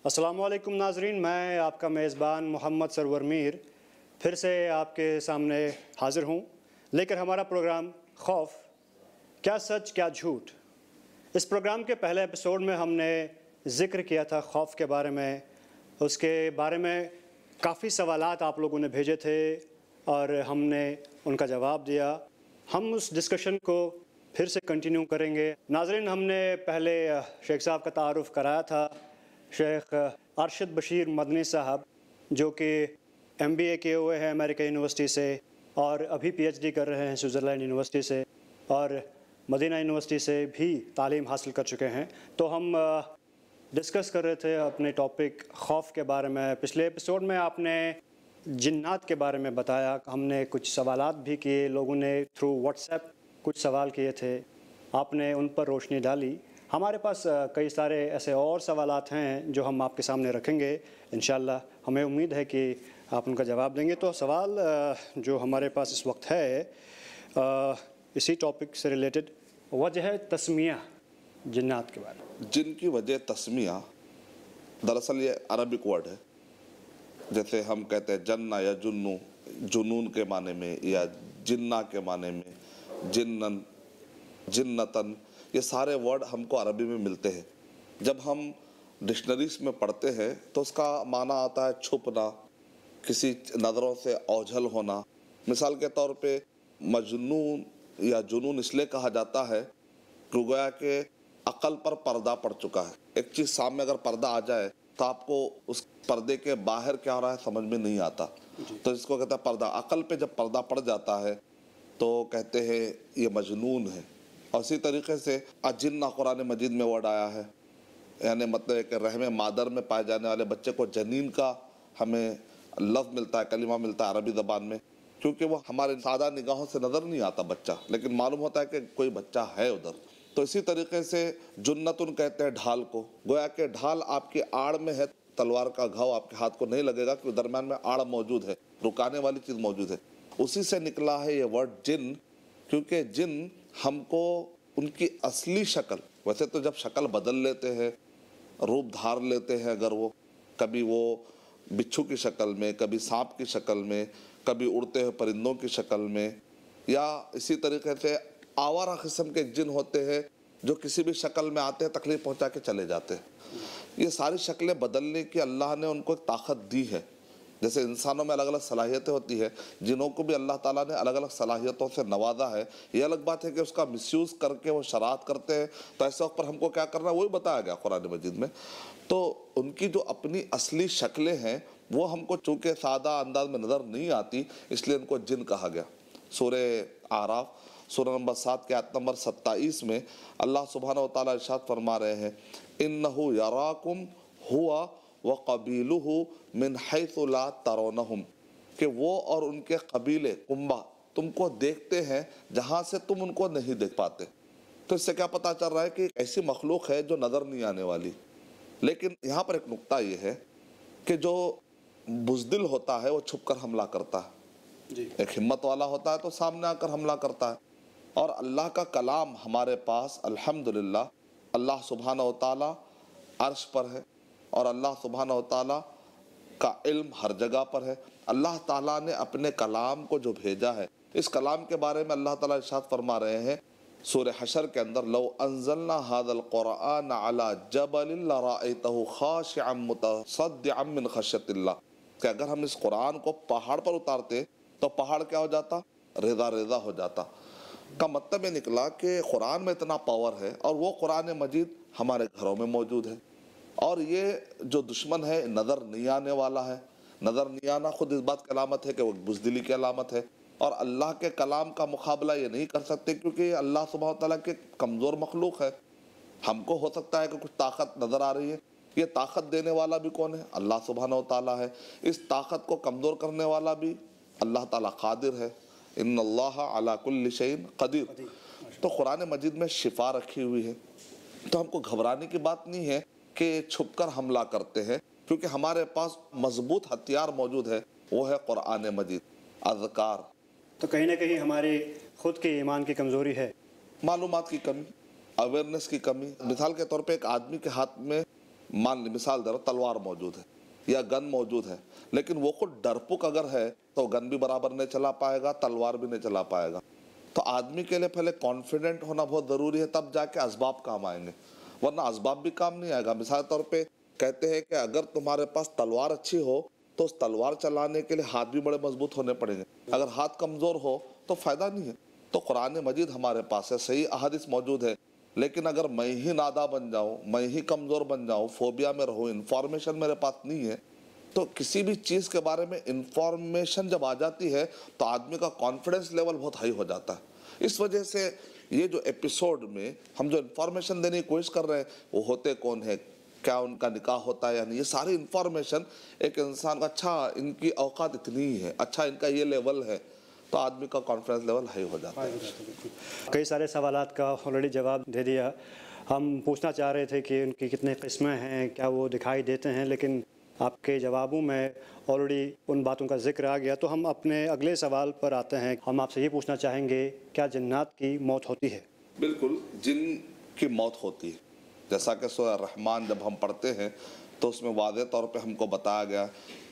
السلام علیکم ناظرین، میں آپ کا میزبان محمد سرور میر پھر سے آپ کے سامنے حاضر ہوں، لے کر ہمارا پروگرام خوف، کیا سچ کیا جھوٹ۔ اس پروگرام کے پہلے ایپیسوڈ میں ہم نے ذکر کیا تھا خوف کے بارے میں، اس کے بارے میں کافی سوالات آپ لوگوں نے بھیجے تھے اور ہم نے ان کا جواب دیا۔ ہم اس ڈسکشن کو پھر سے کنٹینیو کریں گے۔ ناظرین، ہم نے پہلے شیخ صاحب کا تعارف کرایا تھا، شیخ ارشد بشیر مدنی صاحب، جو کہ MBA کیے ہوئے ہیں امریکہ یونیورسٹی سے اور ابھی PhD کر رہے ہیں سوئٹزرلینڈ یونیورسٹی سے، اور مدینہ یونیورسٹی سے بھی تعلیم حاصل کر چکے ہیں۔ تو ہم ڈسکس کر رہے تھے اپنے ٹاپک خوف کے بارے میں۔ پچھلے ایپیسوڈ میں آپ نے جنات کے بارے میں بتایا، ہم نے کچھ سوالات بھی کیے، لوگوں نے تھرو واٹس ایپ کچھ سوال کیے تھے، آپ نے ان پر روشنی ڈالی۔ ہمارے پاس کئی سارے ایسے اور سوالات ہیں جو ہم آپ کے سامنے رکھیں گے انشاءاللہ۔ ہمیں امید ہے کہ آپ ان کا جواب دیں گے۔ تو سوال جو ہمارے پاس اس وقت ہے اسی ٹاپک سے ریلیٹڈ، وجہ تسمیہ جنات کے بارے میں۔ جن کی وجہ تسمیہ دراصل یہ عربک ورڈ ہے، جیسے ہم کہتے ہیں جنہ یا جنو، جنون کے معنی میں، یا جنہ کے معنی میں، جنن، جنتن، یہ سارے ورڈ ہم کو عربی میں ملتے ہیں۔ جب ہم ڈکشنریز میں پڑھتے ہیں تو اس کا معنی آتا ہے چھپنا، کسی نظروں سے اوجھل ہونا۔ مثال کے طور پہ مجنون یا جنون اس لیے کہا جاتا ہے کہ گویا کہ عقل پر پردہ پڑ چکا ہے۔ ایک چیز سامنے اگر پردہ آ جائے تو آپ کو اس پردے کے باہر کیا ہو رہا ہے سمجھ میں نہیں آتا، تو اس کو کہتا ہے پردہ۔ عقل پہ جب پردہ پڑ جاتا ہے تو کہتے ہیں یہ مجنون ہے۔ اور اسی طریقے سے اجنہ قرآن مجید میں ورڈ آیا ہے، یعنی مطلب ہے کہ رحم مادر میں پائے جانے والے بچے کو جنین کا ہمیں لفظ ملتا ہے، کلمہ ملتا ہے عربی زبان میں، کیونکہ وہ ہمارے سادہ نگاہوں سے نظر نہیں آتا بچہ، لیکن معلوم ہوتا ہے کہ کوئی بچہ ہے ادھر۔ تو اسی طریقے سے جنتن کہتے ہیں ڈھال کو، گویا کہ ڈھال آپ کی آڑ میں ہے، تلوار کا گھاؤ آپ کے ہاتھ کو نہیں لگے گا کیونکہ درمیان میں آڑ موجود ہے، رکانے والی چیز موجود ہے۔ اسی سے نکلا ہے یہ ورڈ جن، کیونکہ جن ہم کو ان کی اصلی شکل، ویسے تو جب شکل بدل لیتے ہیں، روپ دھار لیتے ہیں، اگر وہ کبھی وہ بچھو کی شکل میں، کبھی سانپ کی شکل میں، کبھی اڑتے ہوئے پرندوں کی شکل میں، یا اسی طریقے سے آوارہ قسم کے جن ہوتے ہیں جو کسی بھی شکل میں آتے ہیں تکلیف پہنچا کے چلے جاتے ہیں۔ یہ ساری شکلیں بدلنے کی اللہ نے ان کو ایک طاقت دی ہے۔ جیسے انسانوں میں الگ الگ صلاحیتیں ہوتی ہے، جنوں کو بھی اللہ تعالیٰ نے الگ الگ صلاحیتوں سے نوازا ہے۔ یہ الگ بات ہے کہ اس کا مس یوز کر کے وہ شرارت کرتے ہیں، تو ایسے وقت پر ہم کو کیا کرنا ہے وہی بتایا گیا قرآن مجید میں۔ تو ان کی جو اپنی اصلی شکلیں ہیں وہ ہم کو چونکہ سادہ انداز میں نظر نہیں آتی، اس لیے ان کو جن کہا گیا۔ سورہ اعراف سورہ نمبر 7 کے آیت نمبر 27 میں اللہ سبحانہ و تعالیٰ ارشاد فرما رہے ہیں، اِنَّهُ يَرَاكُمْ هُوَ وَقَبِيلُهُ مِنْ حَيْثُ لَا تَرَوْنَهُمْ، کہ وہ اور ان کے قبیلے کنبہ تم کو دیکھتے ہیں جہاں سے تم ان کو نہیں دیکھ پاتے۔ تو اس سے کیا پتہ چل رہا ہے کہ ایسی مخلوق ہے جو نظر نہیں آنے والی۔ لیکن یہاں پر ایک نقطہ یہ ہے کہ جو بزدل ہوتا ہے وہ چھپ کر حملہ کرتا ہے، ایک ہمت والا ہوتا ہے تو سامنے آ کر حملہ کرتا ہے۔ اور اللہ کا کلام ہمارے پاس الحمدللہ اللہ سبحانہ و تعالیٰ عرش پر ہے، اور اللہ سبحانہ و تعالیٰ کا علم ہر جگہ پر ہے۔ اللہ تعالیٰ نے اپنے کلام کو جو بھیجا ہے، اس کلام کے بارے میں اللہ تعالیٰ ارشاد فرما رہے ہیں سورہ حشر کے اندر، لو انزلنا هذا القرآن على جبل لرأيته خاشعا متصدعا من خشیۃ اللہ، کہ اگر ہم اس قرآن کو پہاڑ پر اتارتے تو پہاڑ کیا ہو جاتا؟ ریزہ ریزہ ہو جاتا۔ کا مطلب یہ نکلا کہ قرآن میں اتنا پاور ہے، اور وہ قرآن مجید ہمارے گھروں میں موجود ہے۔ اور یہ جو دشمن ہے نظر نہیں آنے والا ہے۔ نظر نہیں آنا خود اس بات کی علامت ہے کہ وہ بزدلی کی علامت ہے، اور اللہ کے کلام کا مقابلہ یہ نہیں کر سکتے کیونکہ یہ اللہ سبحانہ تعالیٰ کے کمزور مخلوق ہے۔ ہم کو ہو سکتا ہے کہ کچھ طاقت نظر آ رہی ہے، یہ طاقت دینے والا بھی کون ہے؟ اللہ سبحانہ و تعالیٰ ہے۔ اس طاقت کو کمزور کرنے والا بھی اللہ تعالیٰ قادر ہے، ان اللہ علی کل شیء قدیر۔ تو قرآن مجید میں شفا رکھی ہوئی ہے، تو ہم کو گھبرانے کی بات نہیں ہے کہ چھپ کر حملہ کرتے ہیں، کیونکہ ہمارے پاس مضبوط ہتھیار موجود ہے، وہ ہے قرآن مجید، اذکار۔ تو کہیں نہ کہیں ہماری خود کی ایمان کی کمزوری ہے، معلومات کی کمی، اویئرنس کی کمی۔ مثال کے طور پہ ایک آدمی کے ہاتھ میں مان لی مثال دے رہا تلوار موجود ہے یا گن موجود ہے، لیکن وہ خود ڈرپک اگر ہے تو گن بھی برابر نہیں چلا پائے گا، تلوار بھی نہیں چلا پائے گا۔ تو آدمی کے لیے پہلے کانفیڈنٹ ہونا بہت ضروری ہے، تب جا کے اسباب کام آئیں گے، ورنہ اسباب بھی کام نہیں آئے گا۔ مثال طور پہ کہتے ہیں کہ اگر تمہارے پاس تلوار اچھی ہو تو اس تلوار چلانے کے لیے ہاتھ بھی بڑے مضبوط ہونے پڑیں گے، اگر ہاتھ کمزور ہو تو فائدہ نہیں ہے۔ تو قرآن مجید ہمارے پاس ہے، صحیح احادیث موجود ہے، لیکن اگر میں ہی نادا بن جاؤں، میں ہی کمزور بن جاؤں، فوبیا میں رہوں، انفارمیشن میرے پاس نہیں ہے، تو کسی بھی چیز کے بارے میں انفارمیشن جب آ جاتی ہے تو آدمی کا کانفیڈنس لیول بہت ہائی ہو جاتا ہے۔ اس وجہ سے یہ جو ایپیسوڈ میں ہم جو انفارمیشن دینے کی کوشش کر رہے ہیں، وہ ہوتے کون ہے، کیا ان کا نکاح ہوتا ہے یا نہیں، یہ ساری انفارمیشن ایک انسان کا اچھا ان کی اوقات اتنی ہی ہے، اچھا ان کا یہ لیول ہے، تو آدمی کا کانفیڈنس لیول ہائی ہو جاتا ہے۔ کئی سارے سوالات کا آلریڈی جواب دے دیا۔ ہم پوچھنا چاہ رہے تھے کہ ان کی کتنے قسمیں ہیں، کیا وہ دکھائی دیتے ہیں، لیکن آپ کے جوابوں میں آلریڈی ان باتوں کا ذکر آ گیا۔ تو ہم اپنے اگلے سوال پر آتے ہیں۔ ہم آپ سے یہ پوچھنا چاہیں گے، کیا جنات کی موت ہوتی ہے؟ بالکل، جن کی موت ہوتی ہے، جیسا کہ سورہ الرحمن جب ہم پڑھتے ہیں تو اس میں واضح طور پہ ہم کو بتایا گیا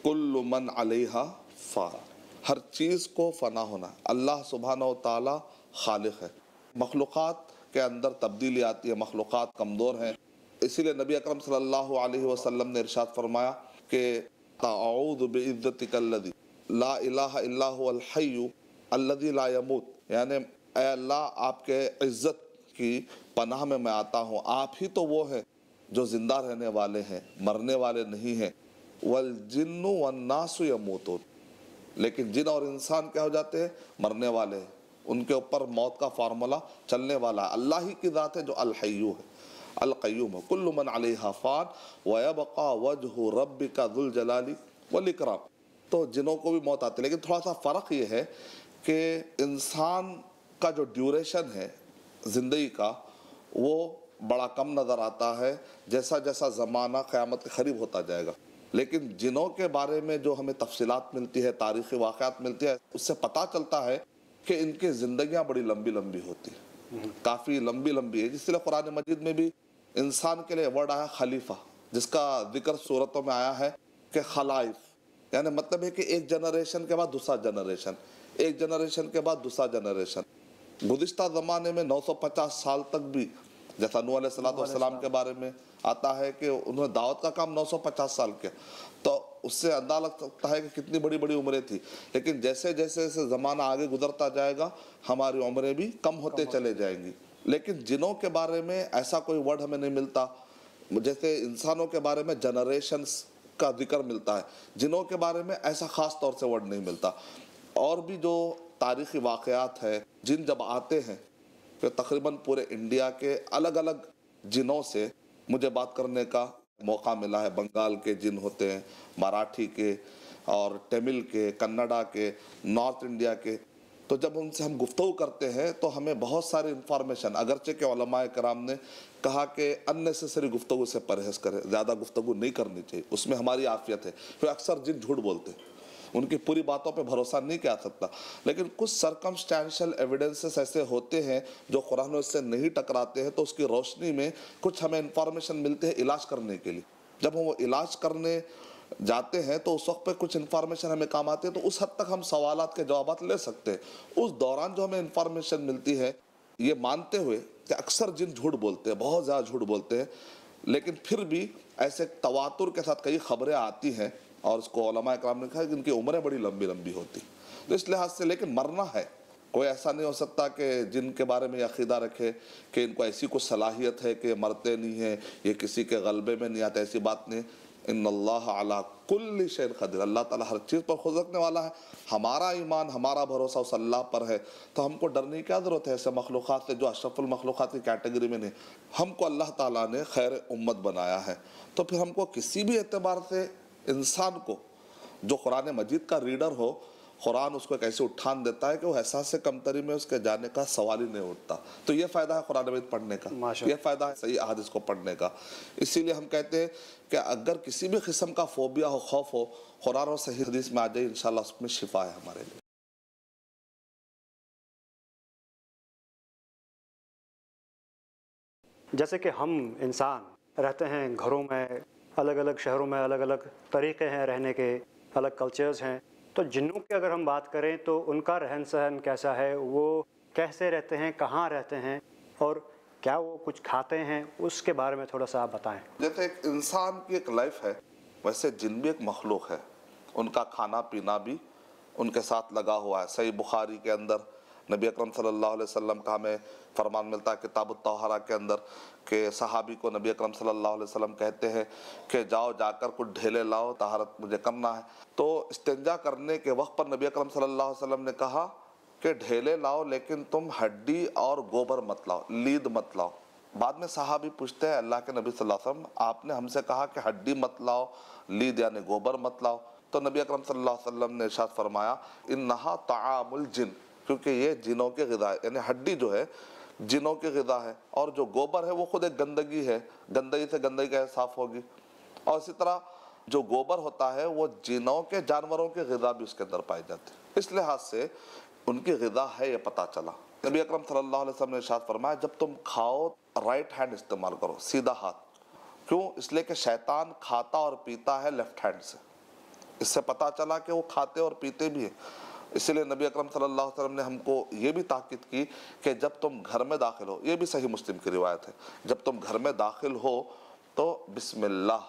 کل من علیہا فان، ہر چیز کو فنا ہونا۔ اللہ سبحانہ و تعالی خالق ہے، مخلوقات کے اندر تبدیلی آتی ہے، مخلوقات کمزور ہیں، اسی لیے نبی اکرم صلی اللہ علیہ وسلم نے ارشاد فرمایا کہ اعوذ بعزتک الذی لا الہ الا هو الحی الذی لا یموت، یعنی اے اللہ آپ کے عزت کی پناہ میں آتا ہوں، آپ ہی تو وہ ہیں جو زندہ رہنے والے ہیں، مرنے والے نہیں ہیں۔ والجن والناس یموتون، لیکن جن اور انسان کیا ہو جاتے ہیں، مرنے والے ہیں، ان کے اوپر موت کا فارمولا چلنے والا ہے۔ اللہ ہی کی ذات ہے جو الحیو ہے، القیوم ہے۔ کل من علیہا فان ویبقى وجہ ربک ذو الجلال والاکرام، تو جنوں کو بھی موت آتی ہے، لیکن تھوڑا سا فرق یہ ہے کہ انسان کا جو ڈیوریشن ہے زندگی کا، وہ بڑا کم نظر آتا ہے جیسا جیسا زمانہ قیامت کے قریب ہوتا جائے گا، لیکن جنوں کے بارے میں جو ہمیں تفصیلات ملتی ہے، تاریخی واقعات ملتی ہے، اس سے پتہ چلتا ہے کہ ان کی زندگیاں بڑی لمبی لمبی ہوتی ہیں، کافی لمبی لمبی ہے۔ جس لیے قرآن مجید میں بھی انسان کے لیے ورڈ آیا خلیفہ، جس کا ذکر صورتوں میں آیا ہے کہ خلائف، یعنی مطلب ہے کہ ایک جنریشن کے بعد دوسرا جنریشن، ایک جنریشن کے بعد دوسرا جنریشن۔ گزشتہ زمانے میں 950 سال تک بھی، جیسا نوح علیہ السلام کے بارے میں آتا ہے کہ انہوں نے دعوت کا کام 950 سال کیا، تو اس سے اندازہ لگ سکتا ہے کہ کتنی بڑی بڑی عمریں تھی، لیکن جیسے جیسے زمانہ آگے گزرتا جائے گا ہماری عمریں بھی کم ہوتے چلے جائیں گی۔ لیکن جنوں کے بارے میں ایسا کوئی ورڈ ہمیں نہیں ملتا، جیسے انسانوں کے بارے میں جنریشنز کا ذکر ملتا ہے، جنوں کے بارے میں ایسا خاص طور سے ورڈ نہیں ملتا۔ اور بھی جو تاریخی واقعات ہے، جن جب آتے ہیں کہ تقریباً پورے انڈیا کے الگ الگ جنوں سے مجھے بات کرنے کا موقع ملا ہے۔ بنگال کے جن ہوتے ہیں، مراٹھی کے اور تمل کے، کنڈا کے، نارتھ انڈیا کے، تو جب ان سے ہم گفتگو کرتے ہیں تو ہمیں بہت ساری انفارمیشن، اگرچہ کہ علماء کرام نے کہا کہ اننیسیسری گفتگو سے پرہیز کرے، زیادہ گفتگو نہیں کرنی چاہیے، اس میں ہماری عافیت ہے، پھر اکثر جن جھوٹ بولتے ہیں، ان کی پوری باتوں پہ بھروسہ نہیں کیا سکتا، لیکن کچھ سرکمسٹینشل ایویڈنسز ایسے ہوتے ہیں جو قرآن اس سے نہیں ٹکراتے ہیں، تو اس کی روشنی میں کچھ ہمیں انفارمیشن ملتے ہیں علاج کرنے کے لیے۔ جب ہم وہ علاج کرنے جاتے ہیں تو اس وقت پہ کچھ انفارمیشن ہمیں کام آتی ہے، تو اس حد تک ہم سوالات کے جوابات لے سکتے ہیں۔ اس دوران جو ہمیں انفارمیشن ملتی ہے، یہ مانتے ہوئے کہ اکثر جن جھوٹ بولتے ہیں، بہت زیادہ جھوٹ بولتے ہیں، لیکن پھر بھی ایسے تواتر کے ساتھ کئی خبریں آتی ہیں، اور اس کو علماء کرام نے کہا کہ ان کی عمریں بڑی لمبی لمبی ہوتی، تو اس لحاظ سے لیکن مرنا ہے۔ کوئی ایسا نہیں ہو سکتا کہ جن کے بارے میں عقیدہ رکھے کہ ان کو ایسی کچھ صلاحیت ہے کہ مرتے نہیں ہیں، یہ کسی کے غلبے میں نہیں آتا، ایسی بات نہیں۔ ان اللہ علی کل شیء قدیر، اللہ تعالیٰ ہر چیز پر خود رکھنے والا ہے۔ ہمارا ایمان، ہمارا بھروسہ اس اللہ پر ہے، تو ہم کو ڈرنے کی کیا ضرورت ہے ایسے مخلوقات سے جو اشرف المخلوقات کی کیٹیگری میں نہیں۔ ہم کو اللہ تعالیٰ نے خیر امت بنایا ہے، تو پھر ہم کو کسی بھی اعتبار سے انسان کو جو قرآن مجید کا ریڈر ہو، قرآن اس کو ایک ایسے اٹھان دیتا ہے کہ وہ احساس کمتری میں اس کے جانے کا سوال ہی نہیں اٹھتا۔ تو یہ فائدہ ہے قرآن مجید پڑھنے کا، یہ فائدہ ہے صحیح احادیث کو پڑھنے کا۔ اسی لیے ہم کہتے ہیں کہ اگر کسی بھی قسم کا فوبیا ہو، خوف ہو، قرآن اور صحیح حدیث میں آ جائے، انشاءاللہ اس میں شفا ہے ہمارے لیے۔ جیسے کہ ہم انسان رہتے ہیں گھروں میں، الگ الگ شہروں میں الگ الگ طریقے ہیں رہنے کے، الگ کلچرز ہیں، تو جنوں کی اگر ہم بات کریں تو ان کا رہن سہن کیسا ہے، وہ کیسے رہتے ہیں، کہاں رہتے ہیں، اور کیا وہ کچھ کھاتے ہیں، اس کے بارے میں تھوڑا سا آپ بتائیں۔ جیسے ایک انسان کی ایک لائف ہے، ویسے جن بھی ایک مخلوق ہے، ان کا کھانا پینا بھی ان کے ساتھ لگا ہوا ہے۔ صحیح بخاری کے اندر نبی اکرم صلی اللہ علیہ وسلم کا ہمیں فرمان ملتا ہے کتاب الطہارہ کے اندر کہ صحابی کو نبی اکرم صلی اللہ علیہ وسلم کہتے ہیں کہ جاؤ جا کر کچھ ڈھیلے لاؤ، طہارت مجھے کرنا ہے۔ تو استنجا کرنے کے وقت پر نبی اکرم صلی اللہ علیہ وسلم نے کہا کہ ڈھیلے لاؤ لیکن تم ہڈی اور گوبر مت لاؤ، لید مت لاؤ۔ بعد میں صحابی پوچھتے ہیں اللہ کے نبی صلی اللہ علیہ وسلم، آپ نے ہم سے کہا کہ ہڈی مت لاؤ، لید یعنی گوبر مت لاؤ، تو نبی اکرم صلی اللہ علیہ وسلم نے ارشاد فرمایا انہا طعام الجن، کیونکہ یہ جنوں کے غذا ہے، یعنی ہڈی جو ہے جنوں کے غذا ہے، اور جو گوبر ہے وہ خود ایک گندگی ہے، گندگی سے گندگی کیسے صاف ہوگی، اور اسی طرح جو گوبر ہوتا ہے وہ جنوں کے جانوروں کے غذا بھی اس کے اندر پائی جاتی ہے، اس لحاظ سے ان کی غذا ہے یہ پتہ چلا۔ نبی اکرم صلی اللہ علیہ وسلم نے ارشاد فرمایا جب تم کھاؤ رائٹ ہینڈ استعمال کرو، سیدھا ہاتھ، کیوں؟ اس لیے کہ شیطان کھاتا اور پیتا ہے لیفٹ ہینڈ سے، اس سے پتہ چلا کہ وہ کھاتے اور پیتے بھی ہیں۔ اسی لیے نبی اکرم صلی اللہ علیہ وسلم نے ہم کو یہ بھی تاکید کی کہ جب تم گھر میں داخل ہو، یہ بھی صحیح مسلم کی روایت ہے، جب تم گھر میں داخل ہو تو بسم اللہ،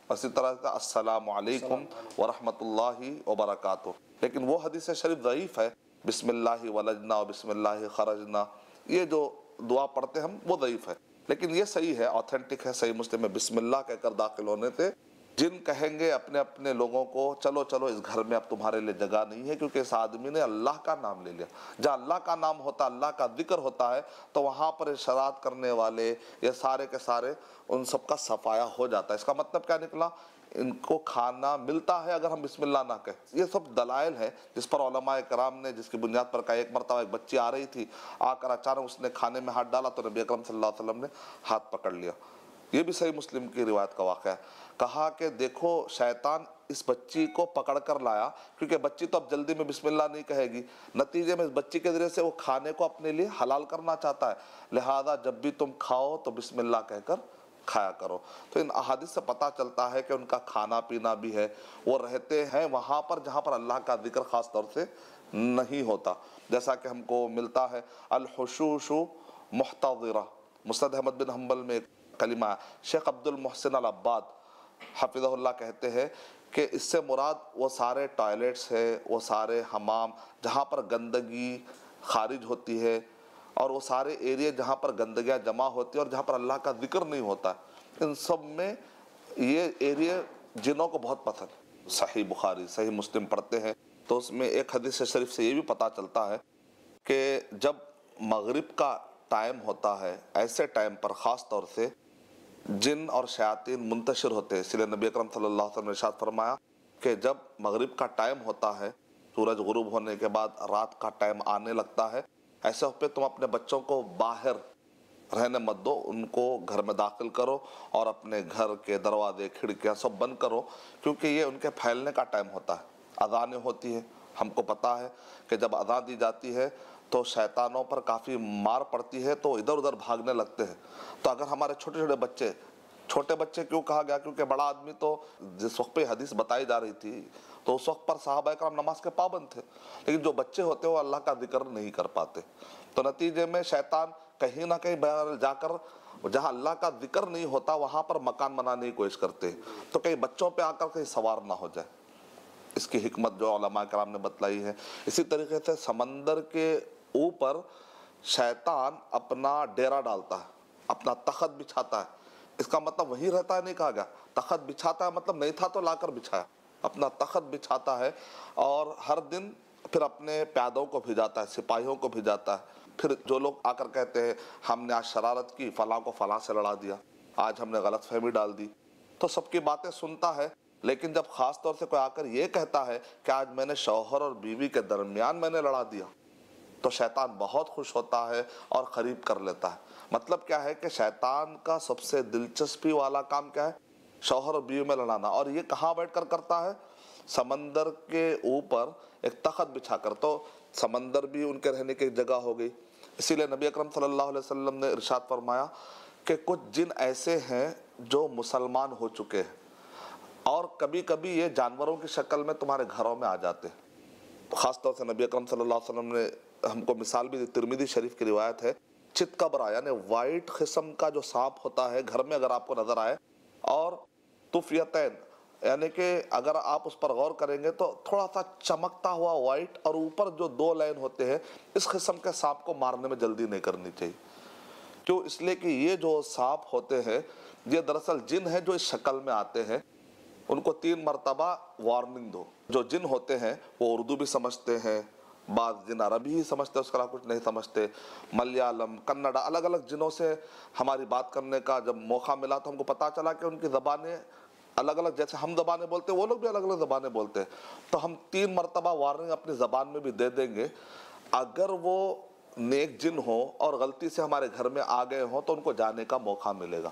اسی طرح کا السلام علیکم ورحمۃ اللہ وبرکاتہ، لیکن وہ حدیث شریف ضعیف ہے، بسم اللہ ولجنا و بسم اللہ خرجنا، یہ جو دعا پڑھتے ہم وہ ضعیف ہے، لیکن یہ صحیح ہے، آتھینٹک ہے، صحیح مسلم میں بسم اللہ کہہ کر داخل ہونے سے جن کہیں گے اپنے اپنے لوگوں کو چلو چلو اس گھر میں اب تمہارے لیے جگہ نہیں ہے، کیونکہ اس آدمی نے اللہ کا نام لے لیا۔ جہاں اللہ کا نام ہوتا، اللہ کا ذکر ہوتا ہے تو وہاں پر اشارات کرنے والے یہ سارے کے سارے ان سب کا صفایا ہو جاتا ہے۔ اس کا مطلب کیا نکلا؟ ان کو کھانا ملتا ہے اگر ہم بسم اللہ نہ کہیں۔ یہ سب دلائل ہیں جس پر علماء کرام نے جس کی بنیاد پر کہا۔ ایک مرتبہ ایک بچی آ رہی تھی، آ کر اچانک اس نے کھانے میں ہاتھ ڈالا تو نبی اکرم صلی اللہ علیہ وسلم نے ہاتھ پکڑ لیا۔ یہ بھی صحیح مسلم کی روایت کا واقعہ ہے۔ کہا کہ دیکھو شیطان اس بچی کو پکڑ کر لایا، کیونکہ بچی تو اب جلدی میں بسم اللہ نہیں کہے گی، نتیجے میں اس بچی کے ذریعے سے وہ کھانے کو اپنے لیے حلال کرنا چاہتا ہے، لہذا جب بھی تم کھاؤ تو بسم اللہ کہہ کر کھایا کرو۔ تو ان احادیث سے پتہ چلتا ہے کہ ان کا کھانا پینا بھی ہے، وہ رہتے ہیں وہاں پر جہاں پر اللہ کا ذکر خاص طور سے نہیں ہوتا، جیسا کہ ہم کو ملتا ہے الحشوش محتضرہ، مسند احمد بن حنبل میں ایک کلمہ ہے، شیخ عبد المحسن العباد حفظہ اللہ کہتے ہیں کہ اس سے مراد وہ سارے ٹوائلٹس ہے، وہ سارے حمام جہاں پر گندگی خارج ہوتی ہے، اور وہ سارے ایریے جہاں پر گندگیاں جمع ہوتی ہیں اور جہاں پر اللہ کا ذکر نہیں ہوتا، ان سب میں یہ ایریے جنوں کو بہت پسند۔ صحیح بخاری صحیح مسلم پڑھتے ہیں تو اس میں ایک حدیث شریف سے یہ بھی پتہ چلتا ہے کہ جب مغرب کا ٹائم ہوتا ہے ایسے ٹائم پر خاص طور سے جن اور شیاطین منتشر ہوتے ہیں، اس لیے نبی اکرم صلی اللہ علیہ وسلم نے ارشاد فرمایا کہ جب مغرب کا ٹائم ہوتا ہے، سورج غروب ہونے کے بعد رات کا ٹائم آنے لگتا ہے، ایسے وقت پہ تم اپنے بچوں کو باہر رہنے مت دو، ان کو گھر میں داخل کرو اور اپنے گھر کے دروازے کھڑکیاں سب بند کرو، کیونکہ یہ ان کے پھیلنے کا ٹائم ہوتا ہے۔ اذانیں ہوتی ہیں، ہم کو پتہ ہے کہ جب اذان دی جاتی ہے تو شیطانوں پر کافی مار پڑتی ہے تو ادھر ادھر بھاگنے لگتے ہیں۔ تو اگر ہمارے چھوٹے بچے کیوں کہا گیا؟ کیونکہ بڑا آدمی تو جس وقت پہ حدیث بتائی جا رہی تھی تو اس وقت پر صحابہ کرام نماز کے پابند تھے، لیکن جو بچے ہوتے ہیں وہ اللہ کا ذکر نہیں کر پاتے، تو نتیجے میں شیطان کہیں نہ کہیں جا کر جہاں اللہ کا ذکر نہیں ہوتا وہاں پر مکان بنانے کی کوشش کرتے ہیں، تو کہیں بچوں پہ آ کر کہیں سوار نہ ہو جائے۔ اس کی حکمت جو علماء کرام نے بتلائی ہے۔ اسی طریقے سے سمندر کے اوپر شیطان اپنا ڈیرا ڈالتا ہے، اپنا تخت بچھاتا ہے، اس کا مطلب وہی رہتا ہے نہیں کہا گیا، تخت بچھاتا ہے مطلب نہیں تھا تو لا کر بچھایا، اپنا تخت بچھاتا ہے اور ہر دن پھر اپنے پیادوں کو بھیجاتا ہے، سپاہیوں کو بھیجاتا ہے، پھر جو لوگ آ کر کہتے ہیں ہم نے آج شرارت کی، فلاں کو فلاں سے لڑا دیا، آج ہم نے غلط فہمی ڈال دی، تو سب کی باتیں سنتا ہے، لیکن جب خاص طور سے کوئی آ کر یہ کہتا ہے کہ آج میں نے شوہر اور بیوی کے درمیان میں نے لڑا دیا، تو شیطان بہت خوش ہوتا ہے اور قریب کر لیتا ہے۔ مطلب کیا ہے کہ شیطان کا سب سے دلچسپی والا کام کیا ہے؟ شوہر اور بیوی میں لڑانا، اور یہ کہاں بیٹھ کر کرتا ہے؟ سمندر کے اوپر ایک تخت بچھا کر، تو سمندر بھی ان کے رہنے کی ایک جگہ ہو گئی۔ اسی لیے نبی اکرم صلی اللہ علیہ وسلم نے ارشاد فرمایا کہ کچھ جن ایسے ہیں جو مسلمان ہو چکے ہیں اور کبھی کبھی یہ جانوروں کی شکل میں تمہارے گھروں میں آ جاتے ہیں. خاص طور سے نبی اکرم صلی اللہ علیہ وسلم نے ہم کو مثال بھی دی. ترمذی شریف کی روایت ہے, چتکبرا یعنی وائٹ قسم کا جو سانپ ہوتا ہے گھر میں اگر آپ کو نظر آئے, اور طفیتین یعنی کہ اگر آپ اس پر غور کریں گے تو تھوڑا سا چمکتا ہوا وائٹ اور اوپر جو 2 لائن ہوتے ہیں, اس قسم کے سانپ کو مارنے میں جلدی نہیں کرنی چاہیے. کیوں؟ اس لیے کہ یہ جو سانپ ہوتے ہیں یہ دراصل جن ہیں جو اس شکل میں آتے ہیں. ان کو 3 مرتبہ وارننگ دو. جو جن ہوتے ہیں وہ اردو بھی سمجھتے ہیں, بعض جن عربی ہی سمجھتے ہیں, اس کا کچھ نہیں سمجھتے. ملیالم, کنڈا, الگ الگ جنوں سے ہماری بات کرنے کا جب موقع ملا تو ہم کو پتا چلا کہ ان کی زبانیں الگ الگ, جیسے ہم زبانیں بولتے ہیں وہ لوگ بھی الگ الگ زبانیں بولتے ہیں. تو ہم 3 مرتبہ وارننگ اپنی زبان میں بھی دے دیں گے. اگر وہ نیک جن ہو اور غلطی سے ہمارے گھر میں آ گئے ہوں تو ان کو جانے کا موقع ملے گا.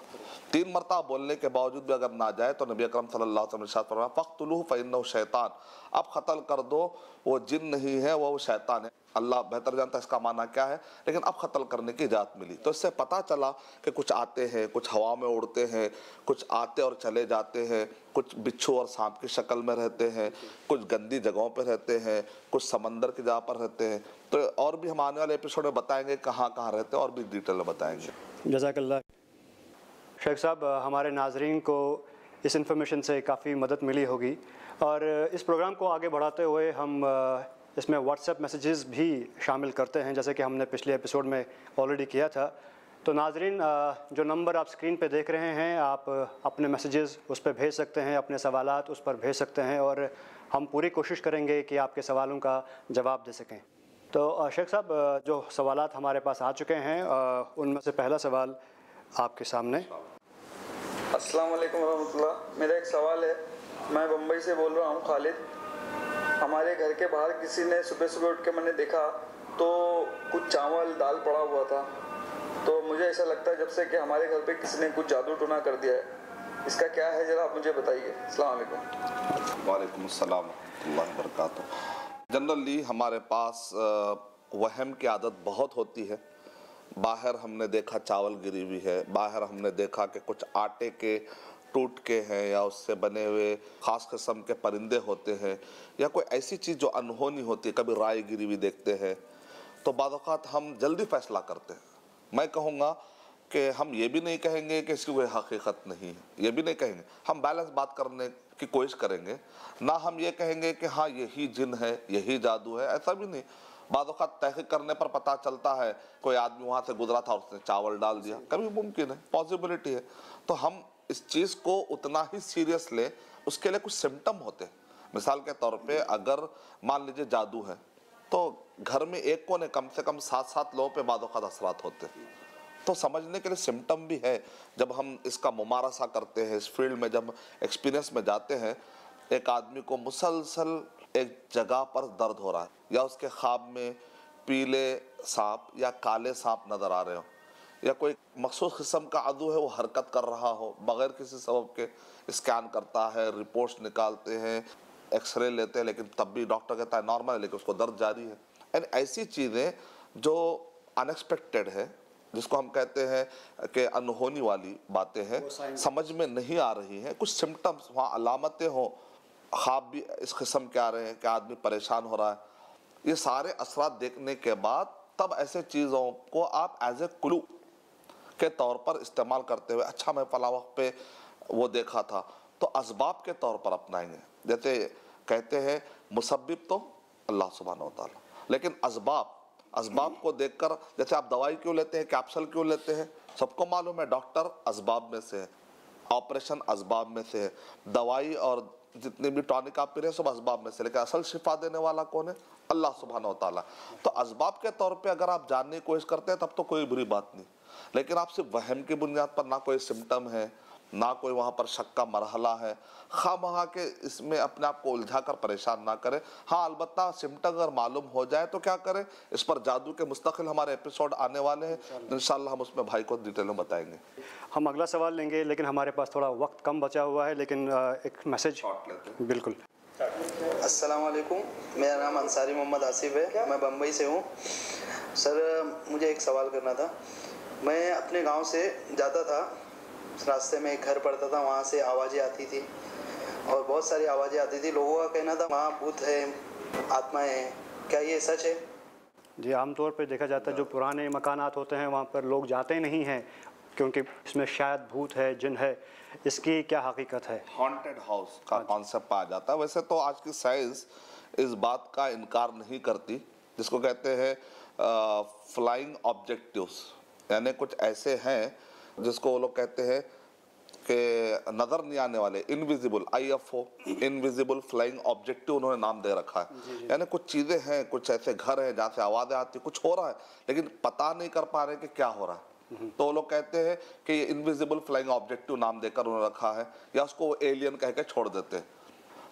3 مرتبہ بولنے کے باوجود بھی اگر نہ جائے تو نبی اکرم صلی اللہ علیہ وسلم نے ارشاد فرمایا فَاقْتُلُوهُ فَإِنَّهُ شیطان, اب قتل کر دو, وہ جن نہیں ہے وہ شیطان ہے. اللہ بہتر جانتا ہے اس کا معنی کیا ہے, لیکن اب قتل کرنے کی اجازت ملی. تو اس سے پتہ چلا کہ کچھ آتے ہیں, کچھ ہوا میں اڑتے ہیں, کچھ آتے اور چلے جاتے ہیں, کچھ بچھو اور سانپ کی شکل میں رہتے ہیں, کچھ گندی جگہوں پہ رہتے ہیں, کچھ سمندر کی جگہ پر رہتے ہیں. تو اور بھی ہم آنے والے ایپیسوڈ میں بتائیں گے کہاں کہاں رہتے ہیں, اور بھی ڈیٹیل میں بتائیں گے. جزاک اللہ. شیخ صاحب, ہمارے ناظرین کو اس انفارمیشن سے کافی مدد ملی ہوگی, اور اس پروگرام کو آگے بڑھاتے ہوئے ہم اس میں واٹس ایپ میسیجز بھی شامل کرتے ہیں, جیسے کہ ہم نے پچھلے ایپیسوڈ میں آلریڈی کیا تھا. تو ناظرین, جو نمبر آپ اسکرین پہ دیکھ رہے ہیں, آپ اپنے میسیجز اس پہ بھیج سکتے ہیں, اپنے سوالات اس پر بھیج سکتے ہیں, اور ہم پوری کوشش کریں گے کہ آپ کے سوالوں کا جواب دے سکیں. تو شیخ صاحب, جو سوالات ہمارے پاس آ چکے ہیں ان میں سے پہلا سوال آپ کے سامنے. السلام علیکم ورحمۃ اللہ. میرا ایک سوال ہے. میں بمبئی سے بول رہا ہوں, خالد. ہمارے گھر کے باہر کسی نے صبح صبح اٹھ کے میں نے دیکھا تو کچھ چاول دال پڑا ہوا تھا. تو مجھے ایسا لگتا ہے جب سے کہ ہمارے گھر پہ کسی نے کچھ جادو ٹونا کر دیا ہے. اس کا کیا ہے, ذرا آپ مجھے بتائیے. السلام علیکم. وعلیکم السلام ورحمۃ اللہ وبرکاتہ. جنرلی ہمارے پاس وہم کی عادت بہت ہوتی ہے. باہر ہم نے دیکھا چاول گری ہوئی ہے, باہر ہم نے دیکھا کہ کچھ آٹے کے ٹوٹ کے ہیں, یا اس سے بنے ہوئے خاص قسم کے پرندے ہوتے ہیں, یا کوئی ایسی چیز جو انہونی ہوتی ہے, کبھی رائی گری ہوئی دیکھتے ہیں, تو بعض اوقات ہم جلدی فیصلہ کرتے ہیں. میں کہوں گا کہ ہم یہ بھی نہیں کہیں گے کہ اس کی کوئی حقیقت نہیں ہے, یہ بھی نہیں کہیں گے. ہم بیلنس بات کرنے کی کوشش کریں گے. نہ ہم یہ کہیں گے کہ ہاں یہی جن ہے, یہی جادو ہے, ایسا بھی نہیں. بعض اوقات تحقیق کرنے پر پتہ چلتا ہے کوئی آدمی وہاں سے گزرا تھا اور اس نے چاول ڈال دیا, کبھی ممکن ہے, پاسبلٹی ہے. تو ہم اس چیز کو اتنا ہی سیریس لیں. اس کے لیے کچھ سمٹم ہوتے ہیں. مثال کے طور پہ اگر مان لیجئے جادو ہے تو گھر میں ایک کو نے کم سے کم 7 لوگوں پہ بعض اوقات اثرات ہوتے ہیں. تو سمجھنے کے لیے سمٹم بھی ہے. جب ہم اس کا ممارسہ کرتے ہیں, اس فیلڈ میں جب ایکسپیرینس میں جاتے ہیں, ایک آدمی کو مسلسل ایک جگہ پر درد ہو رہا ہے, یا اس کے خواب میں پیلے سانپ یا کالے سانپ نظر آ رہے ہوں, یا کوئی مخصوص قسم کا عضو ہے وہ حرکت کر رہا ہو بغیر کسی سبب کے, اسکین کرتا ہے, رپورٹس نکالتے ہیں, ایکس رے لیتے ہیں, لیکن تب بھی ڈاکٹر کہتا ہے نارمل ہے, لیکن اس کو درد جاری ہے. یعنی ایسی چیزیں جو انیکسپیکٹڈ ہے, جس کو ہم کہتے ہیں کہ انہونی والی باتیں ہیں, سمجھ میں نہیں آ رہی ہیں, کچھ سمٹمز وہاں علامتیں ہوں, خواب بھی اس قسم کے آ رہے ہیں کہ آدمی پریشان ہو رہا ہے, یہ سارے اثرات دیکھنے کے بعد تب ایسے چیزوں کو آپ ایز اے کلو کے طور پر استعمال کرتے ہوئے, اچھا میں فلاں وقت پہ وہ دیکھا تھا, تو اسباب کے طور پر اپنائیں گے. جیسے کہتے ہیں مسبب تو اللہ سبحانہ و تعالیٰ, لیکن اسباب کو دیکھ کر, جیسے آپ دوائی کیوں لیتے ہیں, کیپسول کیوں لیتے ہیں, سب کو معلوم ہے ڈاکٹر اسباب میں سے ہے, آپریشن اسباب میں سے ہے, دوائی اور جتنے بھی ٹانک آپ پی رہے ہیں سب اسباب میں سے, لیکن اصل شفا دینے والا کون ہے, اللہ سبحانہ و تعالیٰ. تو اسباب کے طور پہ اگر آپ جاننے کی کوشش کرتے ہیں تب تو کوئی بری بات نہیں, لیکن آپ صرف وہم کی بنیاد پر, نہ کوئی سمٹم ہے, نہ کوئی وہاں پر شک کا مرحلہ ہے, خواہ مخواہ کے اس میں اپنے آپ کو الجھا کر پریشان نہ کریں. ہاں البتہ سمٹم اگر معلوم ہو جائے تو کیا کریں, اس پر جادو کے مستقل ہمارے ایپیسوڈ آنے والے ہیں, انشاءاللہ ہم اس میں بھائی کو ڈیٹیل میں بتائیں گے. ہم اگلا سوال لیں گے, لیکن ہمارے پاس تھوڑا وقت کم بچا ہوا ہے, لیکن ایک میسج بالکل. السلام علیکم, میرا نام انصاری محمد آصف ہے, میں بمبئی سے ہوں. سر مجھے ایک سوال کرنا تھا. میں اپنے گاؤں سے جاتا تھا، راستے میں ایک گھر پڑتا تھا، وہاں سے آوازیں آتی تھی اور بہت ساری آوازیں آتی تھی. لوگوں کا کہنا تھا وہاں بھوت ہے، آتمائیں ہیں. کیا یہ سچ ہے؟ جی، عام طور پہ دیکھا جاتا ہے جو پرانے مکانات ہوتے ہیں وہاں پر لوگ جاتے نہیں ہیں کیونکہ اس میں شاید بھوت ہے، جن ہے. اس کی کیا حقیقت ہے؟ ہانٹیڈ ہاؤس کا کانسیپٹ آ جاتا ہے. ویسے تو آج کی سائنس اس بات کا انکار نہیں کرتی، جس کو کہتے ہیں فلائنگ آبجیکٹیوز، یعنی کچھ ایسے ہیں جس کو وہ لوگ کہتے ہیں کہ نظر نہیں آنے والے، invisible, IFO، invisible flying objective انہوں نے نام دے رکھا ہے. یعنی کچھ چیزیں ہیں، کچھ ایسے گھر ہیں جہاں سے آوازیں آتی، کچھ ہو رہا ہے لیکن پتہ نہیں کر پا رہے کہ کیا ہو رہا ہے. تو وہ لوگ کہتے ہیں کہ یہ انویزیبل فلائنگ آبجیکٹیو نام دے کر انہوں نے رکھا ہے، یا اس کو ایلین کہہ کے چھوڑ دیتے.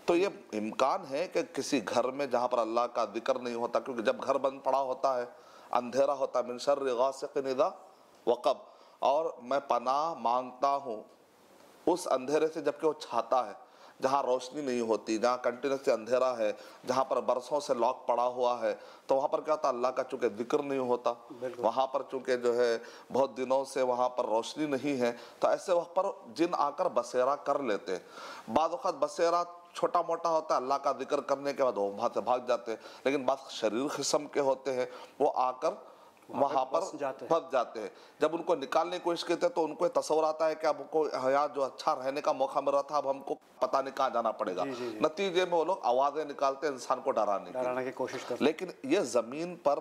تو یہ امکان ہے کہ کسی گھر میں جہاں پر اللہ کا ذکر نہیں ہوتا، کیونکہ جب گھر بند پڑا ہوتا ہے، اندھیرا ہوتا ہے، من شر غاسق اذا وقب، اور میں پناہ مانگتا ہوں اس اندھیرے سے جبکہ وہ چھاتا ہے، جہاں روشنی نہیں ہوتی، جہاں کنٹینیوس اندھیرا ہے، جہاں پر برسوں سے لاک پڑا ہوا ہے. تو وہاں پر کیا ہوتا ہے، اللہ کا چونکہ ذکر نہیں ہوتا، وہاں پر چونکہ جو ہے بہت دنوں سے وہاں پر روشنی نہیں ہے، تو ایسے وقت پر جن آ کر بسیرا کر لیتے ہیں. بعض اوقات بسیرا چھوٹا موٹا ہوتا ہے، اللہ کا ذکر کرنے کے بعد وہ وہاں سے بھاگ جاتے ہیں. لیکن بعض شریر قسم کے ہوتے ہیں، وہ آ کر وہاں پر پھنس جاتے ہیں. جب ان کو نکالنے کی کوشش کرتے ہیں تو ان کو تصور آتا ہے کہ اب کو یہاں جو اچھا رہنے کا موقع مل رہا تھا، اب ہم کو پتہ نہیں کہاں جانا پڑے گا. نتیجے میں وہ لوگ آوازیں نکالتے ہیں انسان کو ڈرانے کی کوشش کرتے. لیکن یہ زمین پر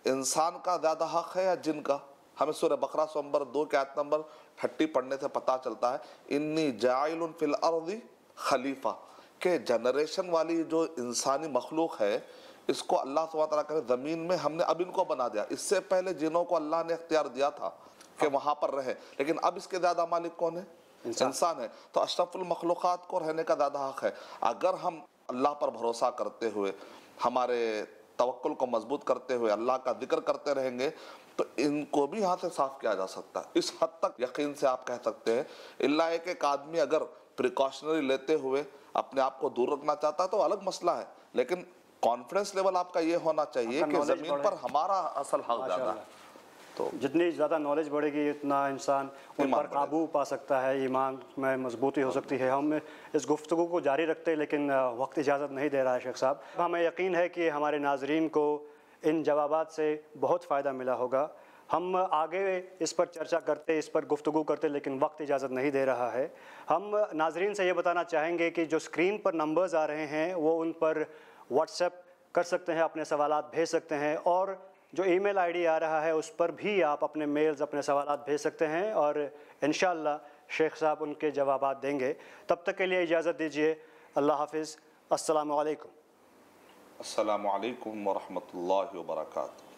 انسان کا زیادہ حق ہے یا جن کا؟ ہمیں سورہ بقرہ نمبر 2 کی آیت نمبر 30 پڑھنے سے پتہ چلتا ہے، انی جاعل فی الارض خلیفہ، کہ جنریشن والی جو انسانی مخلوق ہے اس کو اللہ سبحانہ وتعالیٰ کہتے ہیں زمین میں ہم نے اب ان کو بنا دیا. اس سے پہلے جنوں کو اللہ نے اختیار دیا تھا کہ وہاں پر رہے، لیکن اب اس کے زیادہ مالک کون ہے؟ انسان ہے. تو اشرف المخلوقات کو رہنے کا زیادہ حق ہے. اگر ہم اللہ پر بھروسہ کرتے ہوئے، ہمارے توکل کو مضبوط کرتے ہوئے اللہ کا ذکر کرتے رہیں گے تو ان کو بھی یہاں سے صاف کیا جا سکتا ہے. اس حد تک یقین سے آپ کہہ سکتے ہیں. اللہ ایک آدمی اگر پریکاشنری لیتے ہوئے اپنے آپ کو دور رکھنا چاہتا ہے تو الگ مسئلہ ہے، لیکن کانفیڈنس لیول آپ کا یہ ہونا چاہیے کہ زمین پر ہمارا اصل حق زیادہ ہے. تو جتنی زیادہ نالج بڑھے گی اتنا انسان ان پر قابو پا سکتا ہے، ایمان میں مضبوطی ہو سکتی ہے. ہم اس گفتگو کو جاری رکھتے لیکن وقت اجازت نہیں دے رہا ہے. شیخ صاحب، ہمیں یقین ہے کہ ہمارے ناظرین کو ان جوابات سے بہت فائدہ ملا ہوگا. ہم آگے اس پر چرچا کرتے، اس پر گفتگو کرتے، لیکن وقت اجازت نہیں دے رہا ہے. ہم ناظرین سے یہ بتانا چاہیں گے کہ جو اسکرین پر نمبرز آ رہے ہیں وہ ان پر واٹس ایپ کر سکتے ہیں، اپنے سوالات بھیج سکتے ہیں، اور جو ای میل آئی ڈی آ رہا ہے اس پر بھی آپ اپنے میلز، اپنے سوالات بھیج سکتے ہیں، اور انشاءاللہ شیخ صاحب ان کے جوابات دیں گے. تب تک کے لیے اجازت دیجیے. اللہ حافظ. السلام علیکم. السلام علیکم ورحمۃ اللہ وبرکاتہ.